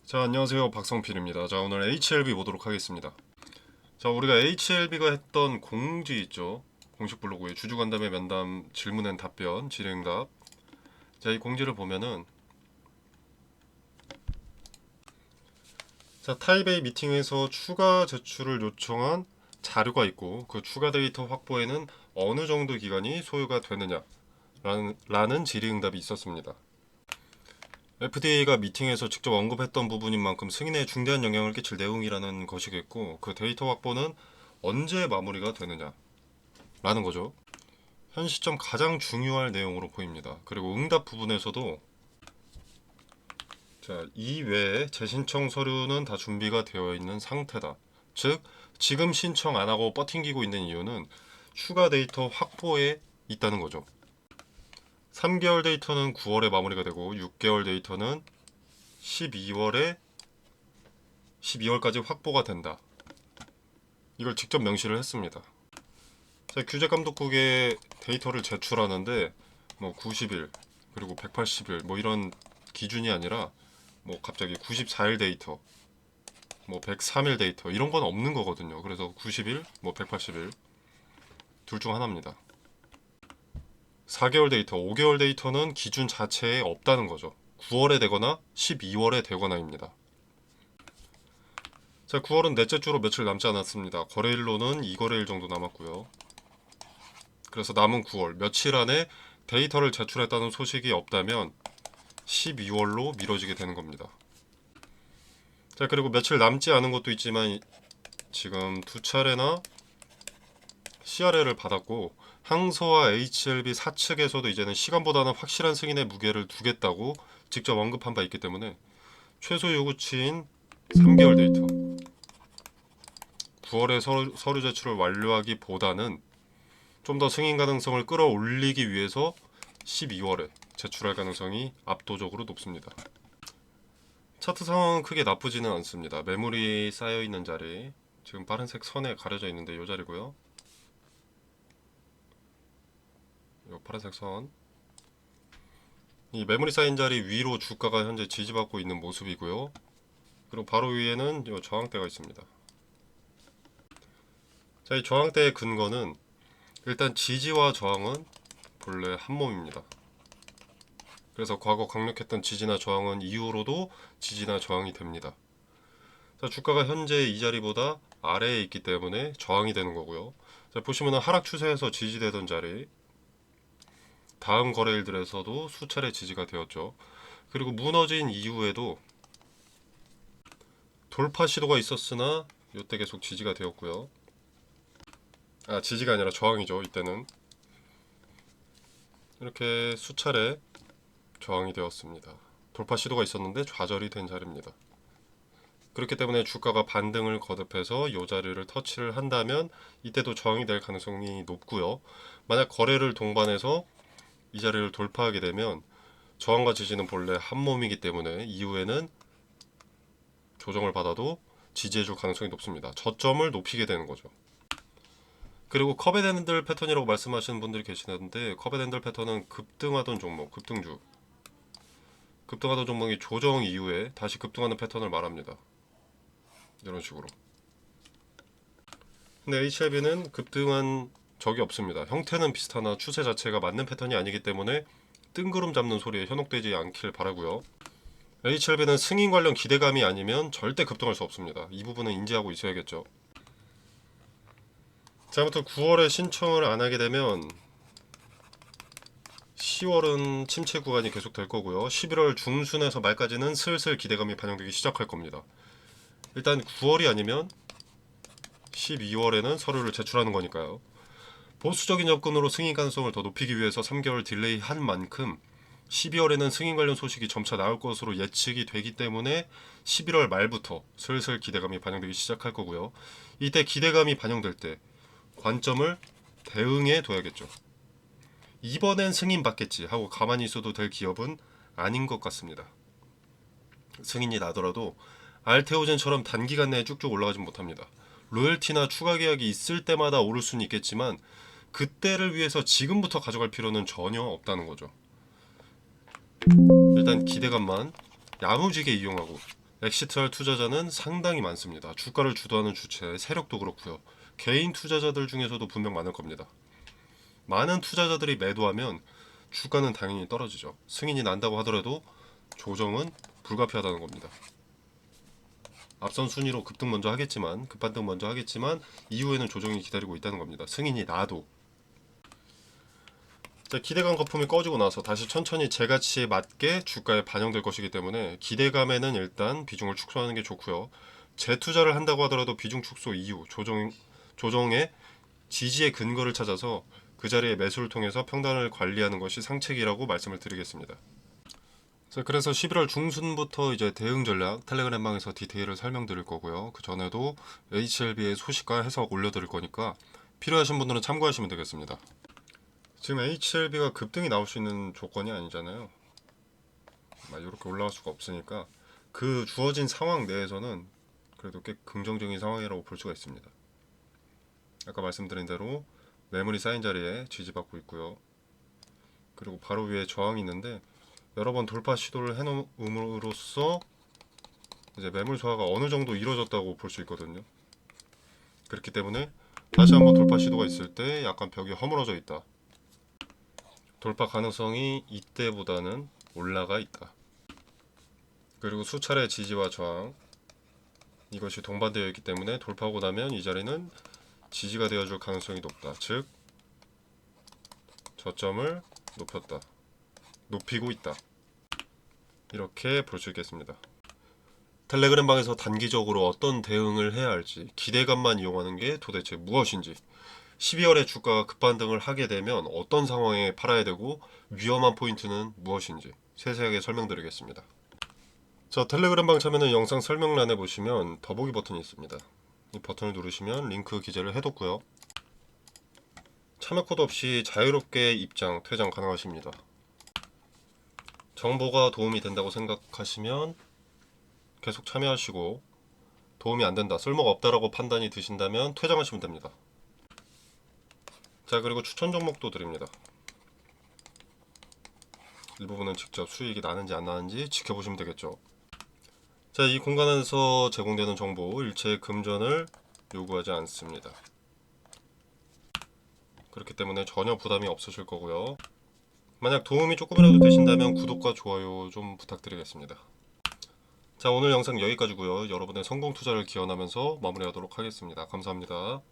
자, 안녕하세요. 박성필입니다. 자, 오늘 HLB 보도록 하겠습니다. 자, 우리가 HLB가 했던 공지 있죠. 공식 블로그에 주주간담회 면담 질문엔 답변, 질의응답. 자, 이 공지를 보면은 자, 타입A 미팅에서 추가 제출을 요청한 자료가 있고 그 추가 데이터 확보에는 어느 정도 기간이 소요가 되느냐 라는 질의응답이 있었습니다. FDA가 미팅에서 직접 언급했던 부분인 만큼 승인에 중대한 영향을 끼칠 내용이라는 것이겠고 그 데이터 확보는 언제 마무리가 되느냐라는 거죠. 현 시점 가장 중요할 내용으로 보입니다. 그리고 응답 부분에서도 자, 이외에 재신청 서류는 다 준비가 되어 있는 상태다. 즉 지금 신청 안 하고 버팅기고 있는 이유는 추가 데이터 확보에 있다는 거죠. 3개월 데이터는 9월에 마무리가 되고 6개월 데이터는 12월까지 확보가 된다. 이걸 직접 명시를 했습니다. 자, 규제감독국에 데이터를 제출하는데 뭐 90일 그리고 180일 뭐 이런 기준이 아니라 뭐 갑자기 94일 데이터 뭐 103일 데이터 이런 건 없는 거거든요. 그래서 90일 뭐 180일 둘 중 하나입니다. 4개월 데이터, 5개월 데이터는 기준 자체에 없다는 거죠. 9월에 되거나 12월에 되거나입니다. 자, 9월은 넷째 주로 며칠 남지 않았습니다. 거래일로는 2거래일 정도 남았고요. 그래서 남은 9월 며칠 안에 데이터를 제출했다는 소식이 없다면 12월로 미뤄지게 되는 겁니다. 자, 그리고 며칠 남지 않은 것도 있지만 지금 두 차례나 CRL을 받았고 항소와 HLB 사측에서도 이제는 시간보다는 확실한 승인의 무게를 두겠다고 직접 언급한 바 있기 때문에 최소 요구치인 3개월 데이터 9월에 서류 제출을 완료하기보다는 좀 더 승인 가능성을 끌어올리기 위해서 12월에 제출할 가능성이 압도적으로 높습니다. 차트 상황은 크게 나쁘지는 않습니다. 매물이 쌓여있는 자리 지금 파란색 선에 가려져 있는데 이 자리고요. 이 파란색 선, 이 매물이 쌓인 자리 위로 주가가 현재 지지받고 있는 모습이고요. 그리고 바로 위에는 이 저항대가 있습니다. 자, 이 저항대의 근거는 일단 지지와 저항은 본래 한 몸입니다. 그래서 과거 강력했던 지지나 저항은 이후로도 지지나 저항이 됩니다. 자, 주가가 현재 이 자리보다 아래에 있기 때문에 저항이 되는 거고요. 자, 보시면은 하락 추세에서 지지되던 자리 다음 거래일들에서도 수차례 지지가 되었죠. 그리고 무너진 이후에도 돌파 시도가 있었으나 이때 계속 지지가 되었고요. 지지가 아니라 저항이죠. 이때는 이렇게 수차례 저항이 되었습니다. 돌파 시도가 있었는데 좌절이 된 자리입니다. 그렇기 때문에 주가가 반등을 거듭해서 이 자리를 터치를 한다면 이때도 저항이 될 가능성이 높고요. 만약 거래를 동반해서 이 자리를 돌파하게 되면 저항과 지지는 본래 한 몸이기 때문에 이후에는 조정을 받아도 지지해줄 가능성이 높습니다. 저점을 높이게 되는 거죠. 그리고 컵앤핸들 패턴이라고 말씀하시는 분들이 계시는데 컵앤핸들 패턴은 급등하던 종목, 급등하던 종목이 조정 이후에 다시 급등하는 패턴을 말합니다. 이런 식으로. 근데 HLB는 급등한 적이 없습니다. 형태는 비슷하나 추세 자체가 맞는 패턴이 아니기 때문에 뜬구름 잡는 소리에 현혹되지 않길 바라고요. HLB는 승인 관련 기대감이 아니면 절대 급등할 수 없습니다. 이 부분은 인지하고 있어야겠죠. 자, 아무튼 9월에 신청을 안 하게 되면 10월은 침체 구간이 계속 될 거고요. 11월 중순에서 말까지는 슬슬 기대감이 반영되기 시작할 겁니다. 일단 9월이 아니면 12월에는 서류를 제출하는 거니까요. 보수적인 접근으로 승인 가능성을 더 높이기 위해서 3개월 딜레이 한 만큼 12월에는 승인 관련 소식이 점차 나올 것으로 예측이 되기 때문에 11월 말부터 슬슬 기대감이 반영되기 시작할 거고요. 이때 기대감이 반영될 때 관점을 대응에 둬야겠죠. 이번엔 승인 받겠지 하고 가만히 있어도 될 기업은 아닌 것 같습니다. 승인이 나더라도 알테오젠처럼 단기간 내에 쭉쭉 올라가진 못합니다. 로열티나 추가 계약이 있을 때마다 오를 수는 있겠지만 그때를 위해서 지금부터 가져갈 필요는 전혀 없다는 거죠. 일단 기대감만 야무지게 이용하고 엑시트할 투자자는 상당히 많습니다. 주가를 주도하는 주체, 세력도 그렇고요. 개인 투자자들 중에서도 분명 많을 겁니다. 많은 투자자들이 매도하면 주가는 당연히 떨어지죠. 승인이 난다고 하더라도 조정은 불가피하다는 겁니다. 앞선 순위로 급등 먼저 하겠지만, 급반등 먼저 하겠지만 이후에는 조정이 기다리고 있다는 겁니다. 승인이 나도. 자, 기대감 거품이 꺼지고 나서 다시 천천히 제 가치에 맞게 주가에 반영될 것이기 때문에 기대감에는 일단 비중을 축소하는 게 좋고요. 재투자를 한다고 하더라도 비중 축소 이후 조정의 지지의 근거를 찾아서 그 자리에 매수를 통해서 평단을 관리하는 것이 상책이라고 말씀을 드리겠습니다. 자, 그래서 11월 중순부터 이제 대응 전략 텔레그램방에서 디테일을 설명드릴 거고요. 그 전에도 HLB의 소식과 해석 올려드릴 거니까 필요하신 분들은 참고하시면 되겠습니다. 지금 HLB가 급등이 나올 수 있는 조건이 아니잖아요. 이렇게 올라갈 수가 없으니까 그 주어진 상황 내에서는 그래도 꽤 긍정적인 상황이라고 볼 수가 있습니다. 아까 말씀드린 대로 매물이 쌓인 자리에 지지받고 있고요. 그리고 바로 위에 저항이 있는데 여러 번 돌파 시도를 해놓음으로써 이제 매물 소화가 어느 정도 이루어졌다고 볼 수 있거든요. 그렇기 때문에 다시 한번 돌파 시도가 있을 때 약간 벽이 허물어져 있다. 돌파 가능성이 이때보다는 올라가 있다. 그리고 수차례 지지와 저항 이것이 동반되어 있기 때문에 돌파하고 나면 이 자리는 지지가 되어줄 가능성이 높다. 즉 저점을 높이고 있다. 이렇게 볼 수 있겠습니다. 텔레그램 방에서 단기적으로 어떤 대응을 해야 할지, 기대감만 이용하는 게 도대체 무엇인지, 12월에 주가가 급반등을 하게 되면 어떤 상황에 팔아야 되고 위험한 포인트는 무엇인지 세세하게 설명드리겠습니다. 자, 텔레그램 방 참여는 영상 설명란에 보시면 더보기 버튼이 있습니다. 이 버튼을 누르시면 링크 기재를 해뒀고요. 참여 코드 없이 자유롭게 입장, 퇴장 가능하십니다. 정보가 도움이 된다고 생각하시면 계속 참여하시고, 도움이 안 된다, 쓸모가 없다라고 판단이 드신다면 퇴장하시면 됩니다. 자, 그리고 추천 종목도 드립니다. 일부분은 직접 수익이 나는지 안 나는지 지켜보시면 되겠죠. 자, 이 공간에서 제공되는 정보 일체 금전을 요구하지 않습니다. 그렇기 때문에 전혀 부담이 없으실 거고요. 만약 도움이 조금이라도 되신다면 구독과 좋아요 좀 부탁드리겠습니다. 자, 오늘 영상 여기까지고요. 여러분의 성공 투자를 기원하면서 마무리하도록 하겠습니다. 감사합니다.